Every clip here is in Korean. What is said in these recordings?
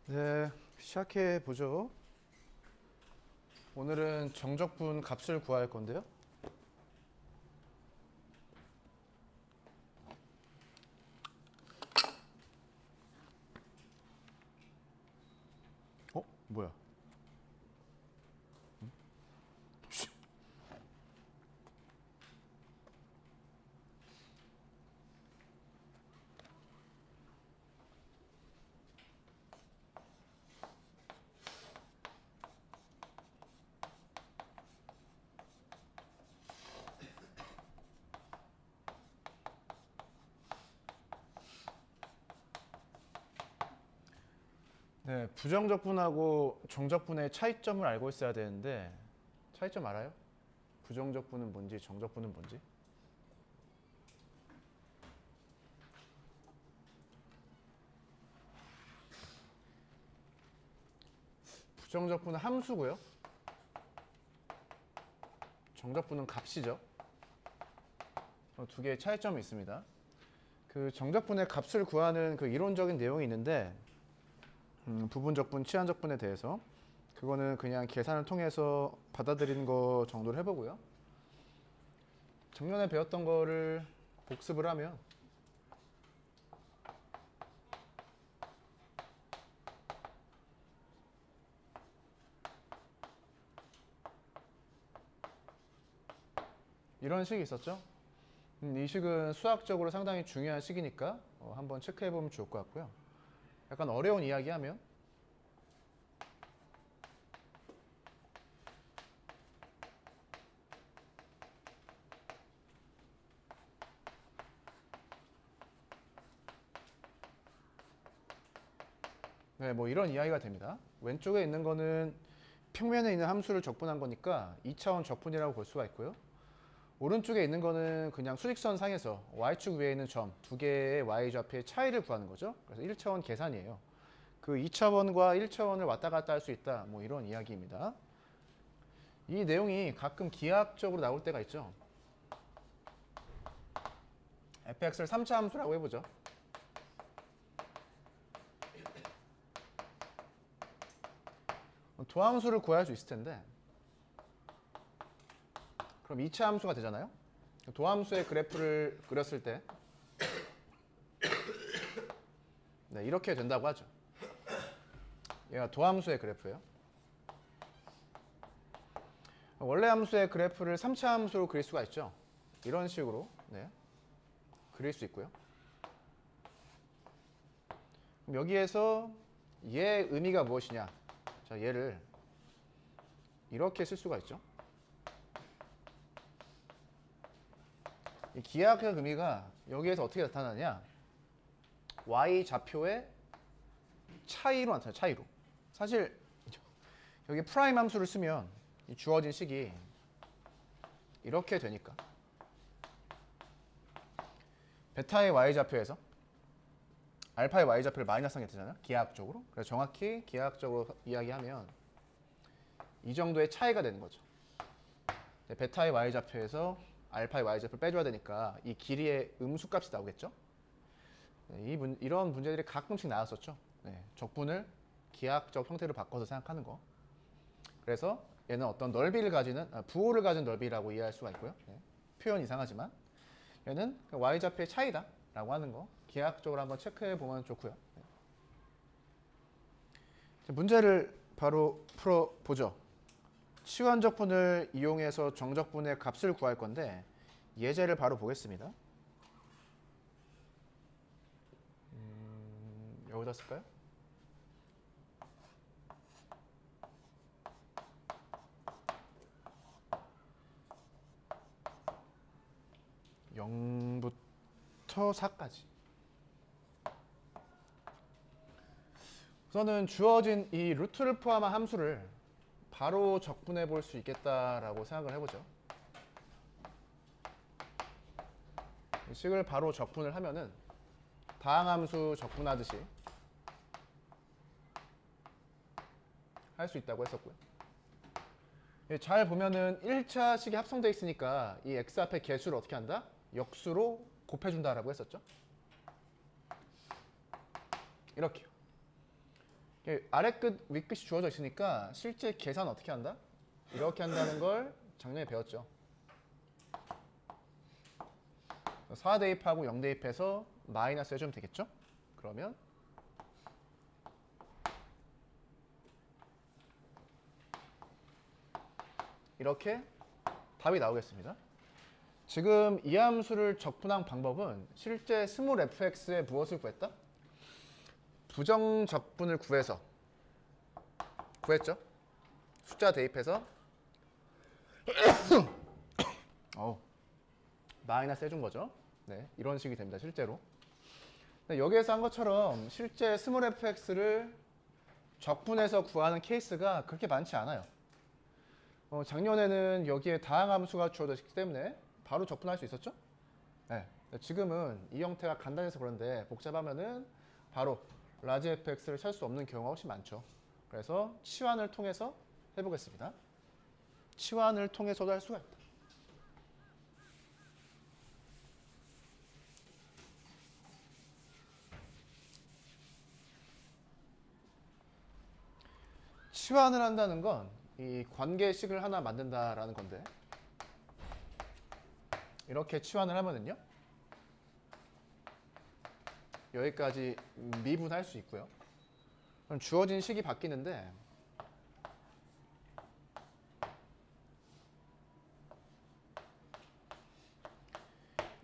네, 시작해 보죠. 오늘은 정적분 값을 구할 건데요. 뭐야? 네, 부정적분하고 정적분의 차이점을 알고 있어야 되는데 차이점 알아요? 부정적분은 뭔지 정적분은 뭔지? 부정적분은 함수고요. 정적분은 값이죠. 두 개의 차이점이 있습니다. 그 정적분의 값을 구하는 그 이론적인 내용이 있는데 부분적분, 치환적분에 대해서 그거는 그냥 계산을 통해서 받아들이는 거 정도로 해보고요. 작년에 배웠던 거를 복습을 하면 이런 식이 있었죠. 이 식은 수학적으로 상당히 중요한 식이니까 한번 체크해보면 좋을 것 같고요. 약간 어려운 이야기 하면 네, 뭐 이런 이야기가 됩니다. 왼쪽에 있는 거는 평면에 있는 함수를 적분한 거니까 2차원 적분이라고 볼 수가 있고요. 오른쪽에 있는 거는 그냥 수직선 상에서 y축 위에 있는 점 두 개의 y좌표의 차이를 구하는 거죠. 그래서 1차원 계산이에요. 그 2차원과 1차원을 왔다 갔다 할 수 있다. 뭐 이런 이야기입니다. 이 내용이 가끔 기하학적으로 나올 때가 있죠. fx를 3차 함수라고 해보죠. 도함수를 구할 수 있을 텐데 그럼 2차 함수가 되잖아요. 도함수의 그래프를 그렸을 때 네, 이렇게 된다고 하죠. 얘가 도함수의 그래프예요. 원래 함수의 그래프를 3차 함수로 그릴 수가 있죠. 이런 식으로 네, 그릴 수 있고요. 그럼 여기에서 얘의 의미가 무엇이냐? 자, 얘를 이렇게 쓸 수가 있죠. 이 기하학의 의미가 여기에서 어떻게 나타나냐? y 좌표의 차이로 나타나요. 차이로. 사실 여기 프라임 함수를 쓰면 이 주어진 식이 이렇게 되니까 베타의 y좌표에서 알파의 y좌표를 마이너스 하게 되잖아요. 기하학적으로. 그래서 정확히 기하학적으로 이야기하면 이 정도의 차이가 되는 거죠. 베타의 y좌표에서 알파의 y좌표를 빼줘야 되니까 이 길이의 음수값이 나오겠죠. 네, 이런 문제들이 가끔씩 나왔었죠. 네, 적분을 기하학적 형태로 바꿔서 생각하는 거. 그래서 얘는 어떤 넓이를 가지는 부호를 가진 넓이라고 이해할 수가 있고요. 네, 표현 이상하지만 얘는 y좌표의 차이다 라고 하는 거 기하학적으로 한번 체크해 보면 좋고요. 네. 문제를 바로 풀어보죠. 치환적분을 이용해서 정적분의 값을 구할 건데 예제를 바로 보겠습니다. 여기다 쓸까요? (0부터 4까지) 우선은 주어진 이 루트를 포함한 함수를 바로 적분해 볼 수 있겠다라고 생각을 해보죠. 이 식을 바로 적분을 하면은 다항함수 적분하듯이 할 수 있다고 했었고요. 잘 보면은 1차 식이 합성되어 있으니까 이 x 앞에 개수를 어떻게 한다? 역수로 곱해준다라고 했었죠. 이렇게요. 이게 아래 끝, 위 끝이 주어져 있으니까 실제 계산 어떻게 한다? 이렇게 한다는 걸 작년에 배웠죠. 4 대입하고 0 대입해서 마이너스 해주면 되겠죠? 그러면 이렇게 답이 나오겠습니다. 지금 이 함수를 적분한 방법은 실제 스몰 fx에 무엇을 구했다? 부정 적분을 구했죠. 숫자 대입해서 마이너스 해준 거죠. 네, 이런 식이 됩니다. 실제로. 여기에서 한 것처럼 실제 스몰 fx를 적분해서 구하는 케이스가 그렇게 많지 않아요. 작년에는 여기에 다항함수가 주어져 있기 때문에 바로 적분할 수 있었죠? 네. 지금은 이 형태가 간단해서 그런데 복잡하면은 바로 라지 fx를 찾을 수 없는 경우가 훨씬 많죠. 그래서 치환을 통해서 해보겠습니다. 치환을 통해서도 할 수가 있다. 치환을 한다는 건 이 관계식을 하나 만든다라는 건데, 이렇게 치환을 하면은요, 여기까지 미분할 수 있고요. 그럼 주어진 식이 바뀌는데,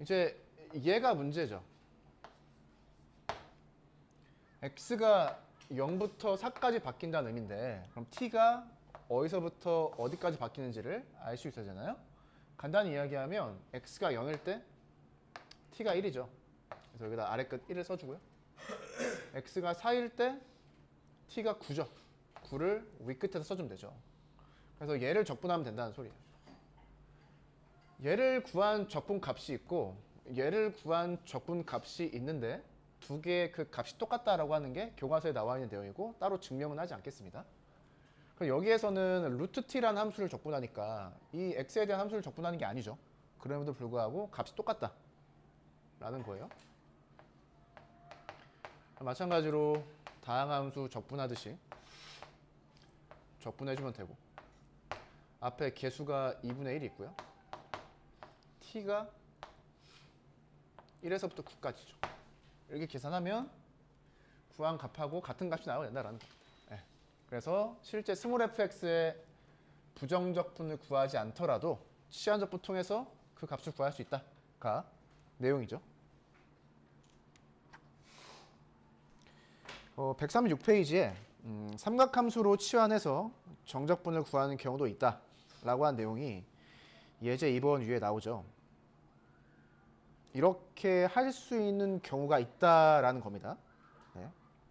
이제 얘가 문제죠. x가 0부터 4까지 바뀐다는 의미인데, 그럼 t가 어디서부터 어디까지 바뀌는지를 알 수 있어야 되잖아요. 간단히 이야기하면 x가 0일 때 t가 1이죠. 그래서 여기다 아래 끝 1을 써주고요. x가 4일 때 t가 9죠. 9를 위 끝에서 써주면 되죠. 그래서 얘를 적분하면 된다는 소리예요. 얘를 구한 적분 값이 있고 얘를 구한 적분 값이 있는데 두 개의 그 값이 똑같다라고 하는 게 교과서에 나와 있는 내용이고 따로 증명은 하지 않겠습니다. 그럼 여기에서는 루트 t라는 함수를 적분하니까 이 x에 대한 함수를 적분하는 게 아니죠. 그럼에도 불구하고 값이 똑같다 라는 거예요. 마찬가지로 다항함수 적분하듯이 적분해주면 되고, 앞에 개수가 2분의 1이 있고요. t가 1에서부터 9까지죠. 이렇게 계산하면 구한 값하고 같은 값이 나와야 된다라는 겁니다. 네. 그래서 실제 스몰 fx의 부정적분을 구하지 않더라도 치환적분 통해서 그 값을 구할 수 있다가 내용이죠. 136페이지에 삼각함수로 치환해서 정적분을 구하는 경우도 있다라고 한 내용이 예제 2번 위에 나오죠. 이렇게 할 수 있는 경우가 있다라는 겁니다. 네.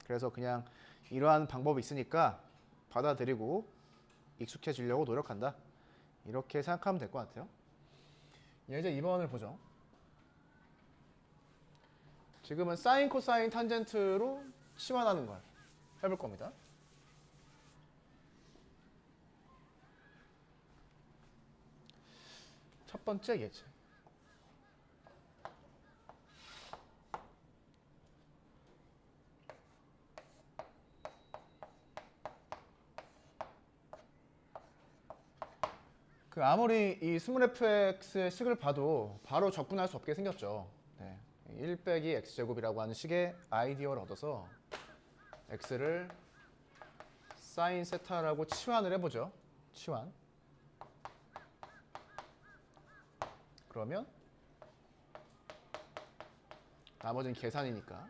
그래서 그냥 이러한 방법이 있으니까 받아들이고 익숙해지려고 노력한다. 이렇게 생각하면 될 것 같아요. 예제 2번을 보죠. 지금은 사인, 코사인, 탄젠트로 치환하는 걸 해볼 겁니다. 첫 번째 예제. 아무리 이 스몰 fx의 식을 봐도 바로 적분할 수 없게 생겼죠. 네. 1 빼기 x제곱이라고 하는 식의 아이디어를 얻어서 x를 사인 세타라고 치환을 해보죠. 치환. 그러면 나머지는 계산이니까.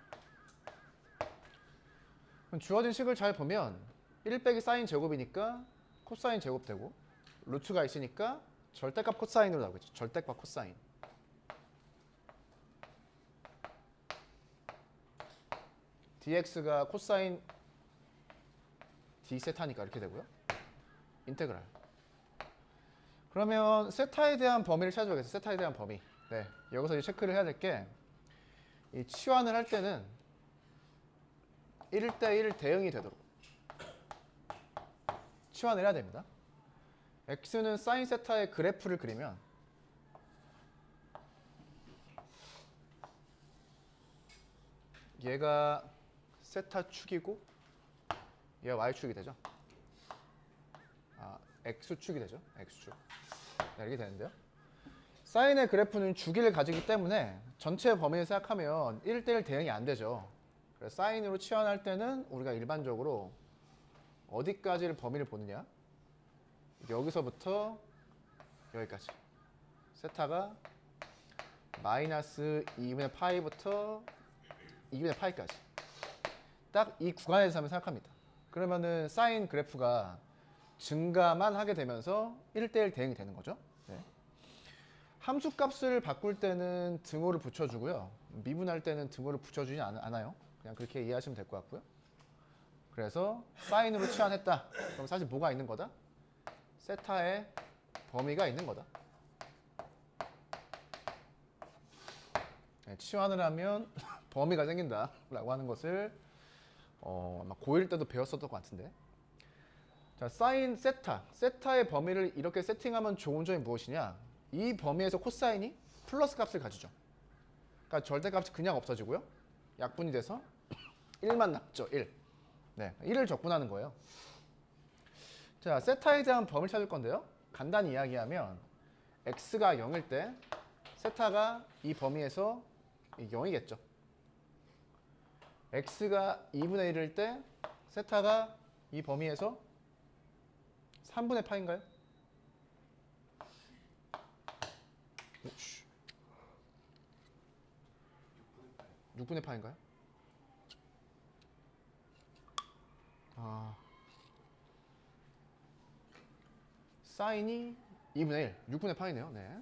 그럼 주어진 식을 잘 보면 1 빼기 사인 제곱이니까 코사인 제곱 되고, 루트가 있으니까 절대값 코사인으로 나오겠죠. 절대값 코사인. dx가 코사인 d 세타니까 이렇게 되고요. 인테그랄. 그러면 세타에 대한 범위를 찾아보겠습니다. 세타에 대한 범위. 네, 여기서 이제 체크를 해야 될 게, 이 치환을 할 때는 1대1 대응이 되도록 치환을 해야 됩니다. x는 사인 세타의 그래프를 그리면 얘가 세타 축이고 얘가 y축이 되죠. x축이 되죠. x축. 네, 이렇게 되는데요. 사인의 그래프는 주기를 가지기 때문에 전체 범위를 생각하면 1대1 대응이 안 되죠. 그래서 사인으로 치환할 때는 우리가 일반적으로 어디까지를 범위를 보느냐? 여기서부터 여기까지. 세타가 마이너스 2분의 파이부터 2분의 파이까지. 딱 이 구간에서 한번 생각합니다. 그러면은 사인 그래프가 증가만 하게 되면서 1대1 대응이 되는 거죠. 네. 함수 값을 바꿀 때는 등호를 붙여주고요. 미분할 때는 등호를 붙여주지 않아요. 그냥 그렇게 이해하시면 될 것 같고요. 그래서 사인으로 치환했다. 그럼 사실 뭐가 있는 거다? 세타의 범위가 있는 거다. 네, 치환을 하면 범위가 생긴다 라고 하는 것을 아마 고1 때도 배웠었던 것 같은데. 자, 사인 세타의 범위를 이렇게 세팅하면 좋은 점이 무엇이냐? 이 범위에서 코사인이 플러스 값을 가지죠. 그러니까 절대값이 그냥 없어지고요. 약분이 돼서 1만 남죠. 1. 네, 1을 적분하는 거예요. 자, 세타에 대한 범위를 찾을 건데요. 간단히 이야기하면 x가 0일 때 세타가 이 범위에서 0이겠죠. x가 2분의 1일 때 세타가 이 범위에서 3분의 파인가요? 6분의 파인가요? 사인이 2분의 1, 6분의 파이네요. 네.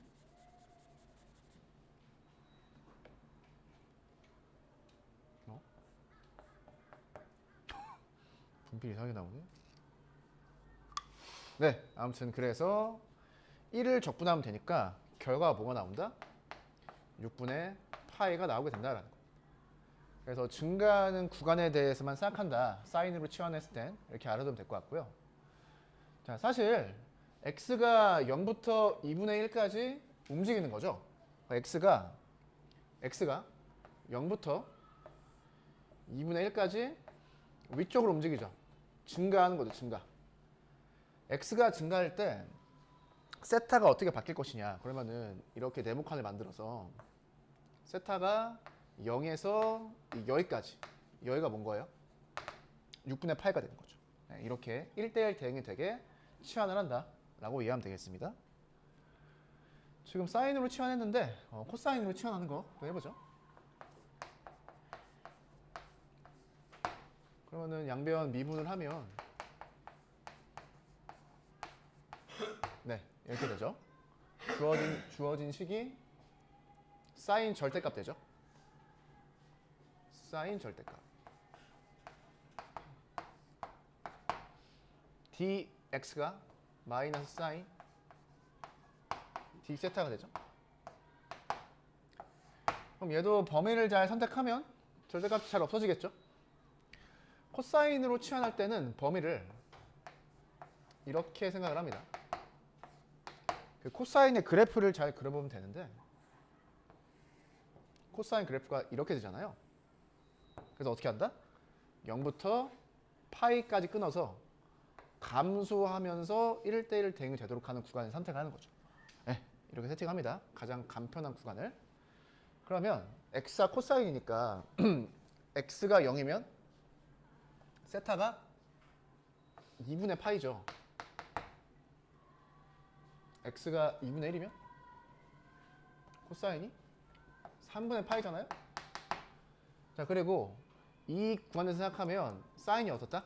분필 이상하게 나오네. 네, 아무튼 그래서 1을 적분하면 되니까 결과가 뭐가 나온다? 6분의 파이가 나오게 된다라는 거. 그래서 증가하는 구간에 대해서만 생각한다. 사인으로 치환했을 땐 이렇게 알아두면 될 것 같고요. 자, 사실 x가 0부터 2분의 1까지 움직이는 거죠. x가 0부터 2분의 1까지 위쪽으로 움직이죠. 증가하는 거죠. 증가. x가 증가할 때 세타가 어떻게 바뀔 것이냐. 그러면은 이렇게 네모칸을 만들어서 세타가 0에서 여기까지. 여기가 뭔 거예요? 6분의 8가 되는 거죠. 네, 이렇게 1대1 대응이 되게 치환을 한다 라고 이해하면 되겠습니다. 지금 사인으로 치환했는데 코사인으로 치환하는 거 또 해보죠. 그러면은 양변 미분을 하면 네, 이렇게 되죠. 주어진 식이 사인 절대값 되죠. 사인 절대값. dx가 마이너스 사인 d 세타가 되죠. 그럼 얘도 범위를 잘 선택하면 절대값이 잘 없어지겠죠. 코사인으로 치환할 때는 범위를 이렇게 생각을 합니다. 그 코사인의 그래프를 잘 그려보면 되는데 코사인 그래프가 이렇게 되잖아요. 그래서 어떻게 한다? 0부터 파이까지 끊어서 감소하면서 1대1 대응이 되도록 하는 구간을 선택하는 거죠. 네, 이렇게 세팅합니다. 가장 간편한 구간을. 그러면 x가 코사인이니까 x가 0이면 세타가 2분의 파이죠. x가 2분의 1이면 코사인이 3분의 파이잖아요. 자, 그리고 이 구간에서 생각하면 사인이 어떻다?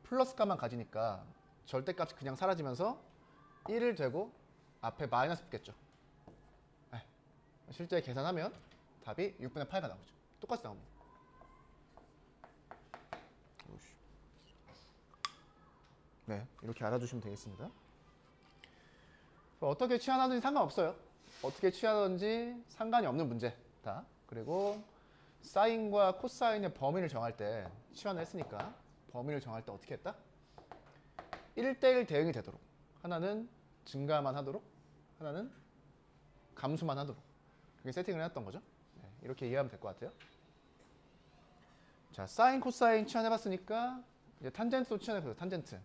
플러스 값만 가지니까 절대값이 그냥 사라지면서 1을 되고 앞에 마이너스 붙겠죠. 네. 실제 계산하면 답이 6분의 8가 나오죠. 똑같이 나옵니다. 네, 이렇게 알아두시면 되겠습니다. 어떻게 치환하든지 상관없어요. 어떻게 치환하든지 상관이 없는 문제다. 그리고 사인과 코사인의 범위를 정할 때 치환을 했으니까 범위를 정할 때 어떻게 했다? 1대1 대응이 되도록. 하나는 증가만 하도록, 하나는 감소만 하도록. 그렇게 세팅을 해놨던 거죠. 네, 이렇게 이해하면 될 것 같아요. 자, 사인, 코사인 치환해봤으니까 이제 탄젠트로 치환해보세요. 탄젠트.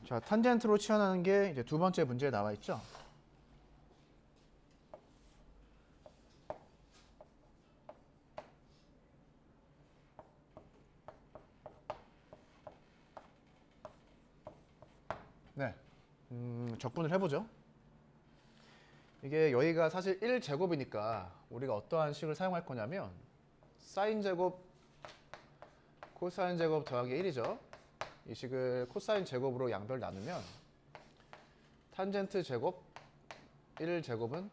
자, 탄젠트로 치환하는 게 이제 두 번째 문제에 나와 있죠. 네, 적분을 해보죠. 이게 여기가 사실 1제곱이니까 우리가 어떠한 식을 사용할 거냐면 사인 제곱, 코사인 제곱 더하기 1이죠. 이 식을 코사인 제곱으로 양별 나누면 탄젠트 제곱 1제곱은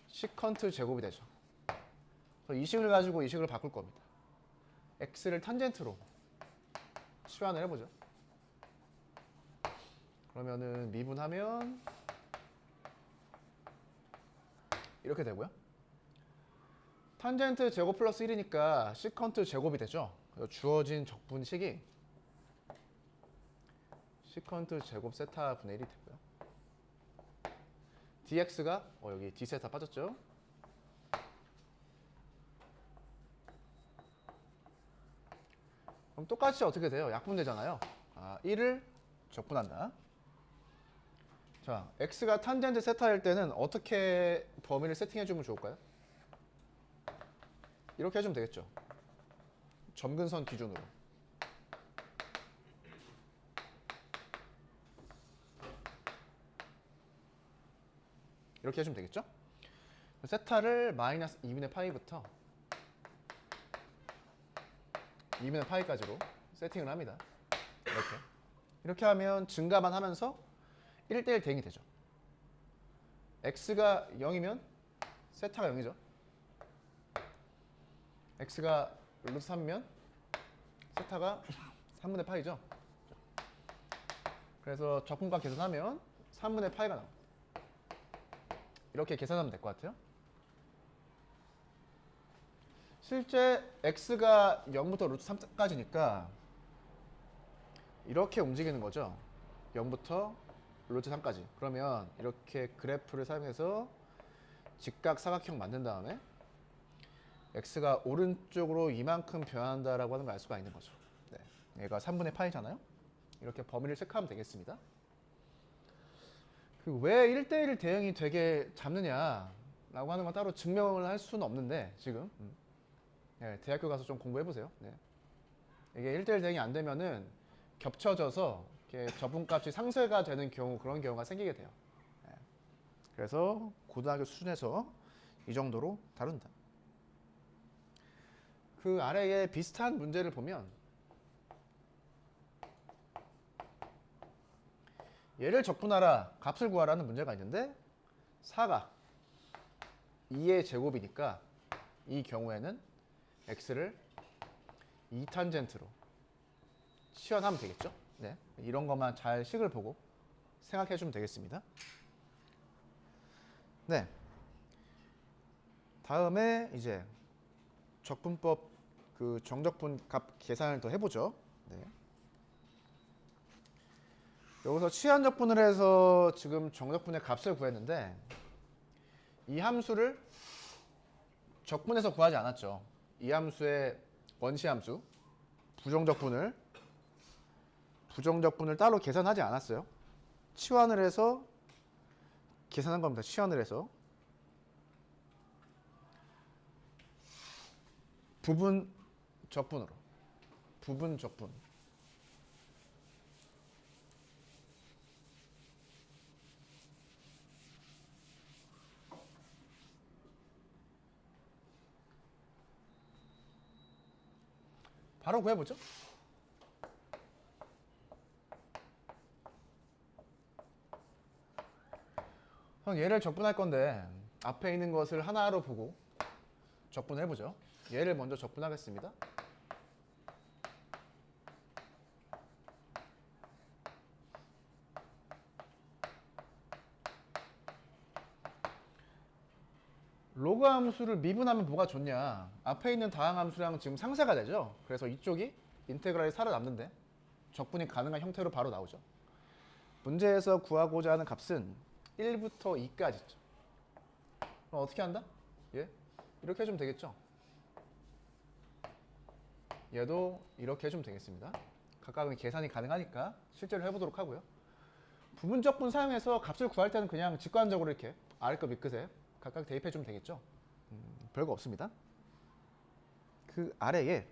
시컨트 제곱이 되죠. 그래서 이 식을 가지고 이 식을 바꿀 겁니다. x를 탄젠트로 치환을 해보죠. 그러면은 미분하면 이렇게 되고요. 탄젠트 제곱 플러스 1이니까 시컨트 제곱이 되죠. 그래서 주어진 적분식이 시컨트 제곱 세타 분의 1이 되고요. dx가 여기 d 세타 빠졌죠. 그럼 똑같이 어떻게 돼요? 약분되잖아요. 1을 적분한다. 자, x가 탄젠트 세타일 때는 어떻게 범위를 세팅해주면 좋을까요? 이렇게 해주면 되겠죠. 점근선 기준으로. 이렇게 해주면 되겠죠. 세타를 마이너스 2분의 파이부터 2분의 파이까지로 세팅을 합니다. 이렇게 하면 증가만 하면서 1대1 대응이 되죠. x가 0이면 세타가 0이죠. x가 루트 3이면 세타가 3분의 파이죠. 그래서 적분값 계산하면 3분의 파이가 나옵니다. 이렇게 계산하면 될 것 같아요. 실제 x가 0부터 루트 3까지니까 이렇게 움직이는 거죠. 0부터 루트 3까지. 그러면 이렇게 그래프를 사용해서 직각 사각형 만든 다음에 x가 오른쪽으로 이만큼 변한다라고 하는 걸 알 수가 있는 거죠. 네. 얘가 3분의 파이잖아요. 이렇게 범위를 체크하면 되겠습니다. 왜 1대1 대응이 되게 잡느냐라고 하는 건 따로 증명을 할 수는 없는데 지금 네, 대학교 가서 좀 공부해보세요. 네. 이게 1대1 대응이 안 되면은 겹쳐져서 이렇게 적분값이 상쇄가 되는 경우, 그런 경우가 생기게 돼요. 네. 그래서 고등학교 수준에서 이 정도로 다룬다. 그 아래에 비슷한 문제를 보면 얘를 적분하라, 값을 구하라는 문제가 있는데 4가 2의 제곱이니까 이 경우에는 x를 2탄젠트로 치환하면 되겠죠. 네, 이런 것만 잘 식을 보고 생각해 주면 되겠습니다. 네, 다음에 이제 적분법 그 정적분 값 계산을 더 해보죠. 네. 여기서 치환 적분을 해서 지금 정적분의 값을 구했는데 이 함수를 적분해서 구하지 않았죠. 이 함수의 원시 함수 부정적분을 따로 계산하지 않았어요. 치환을 해서 계산한 겁니다. 치환을 해서 부분 적분으로 부분 적분. 바로 구해보죠. 얘를 적분할 건데 앞에 있는 것을 하나로 보고 적분해보죠. 얘를 먼저 적분하겠습니다. 함수를 미분하면 뭐가 좋냐? 앞에 있는 다항 함수랑 지금 상쇄가 되죠. 그래서 이쪽이 인테그랄이 살아남는데 적분이 가능한 형태로 바로 나오죠. 문제에서 구하고자 하는 값은 1부터 2까지죠. 그럼 어떻게 한다? 예? 이렇게 해주면 되겠죠. 얘도 이렇게 해주면 되겠습니다. 각각은 계산이 가능하니까 실제로 해보도록 하고요. 부분적분 사용해서 값을 구할 때는 그냥 직관적으로 이렇게 아래끝 밑끝에 각각 대입해주면 되겠죠. 별거 없습니다. 그 아래에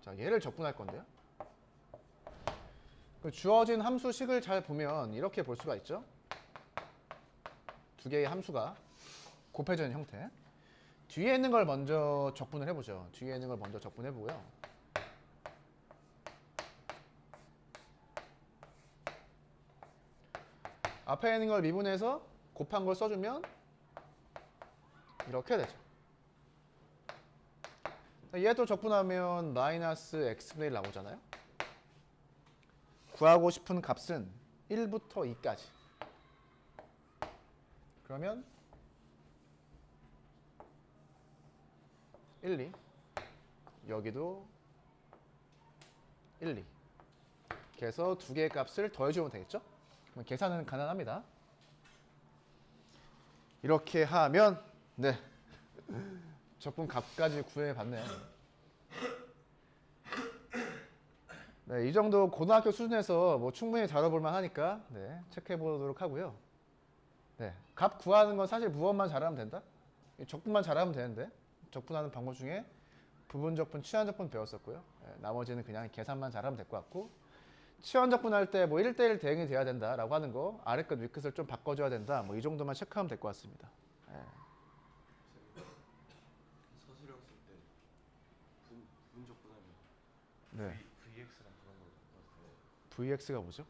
자, 얘를 적분할 건데요. 그 주어진 함수식을 잘 보면 이렇게 볼 수가 있죠. 두 개의 함수가 곱해지는 형태. 뒤에 있는 걸 먼저 적분을 해보죠. 뒤에 있는 걸 먼저 적분해보고요. 앞에 있는 걸 미분해서 곱한 걸 써주면 이렇게 되죠. 얘도 적분하면 마이너스 x분의 1 나오잖아요. 구하고 싶은 값은 1부터 2까지. 그러면 1, 2. 여기도 1, 2. 그래서 두 개의 값을 더해주면 되겠죠? 그럼 계산은 가능합니다. 이렇게 하면 네 적분 값까지 구해봤네요. 네, 이 정도 고등학교 수준에서 뭐 충분히 다뤄볼만 하니까 네, 체크해보도록 하고요. 네, 값 구하는 건 사실 무엇만 잘하면 된다? 적분만 잘하면 되는데 적분하는 방법 중에 부분적분, 치환적분 배웠었고요. 네, 나머지는 그냥 계산만 잘하면 될 것 같고 치환적분 할 때 뭐 1대1 대응이 돼야 된다라고 하는 거 아래끝 위끝을 좀 바꿔줘야 된다 뭐 이 정도만 체크하면 될 것 같습니다. 네. 서술형 쓸 때 부분적분하면 네. VX랑 그런 거 같아요. VX가 뭐죠?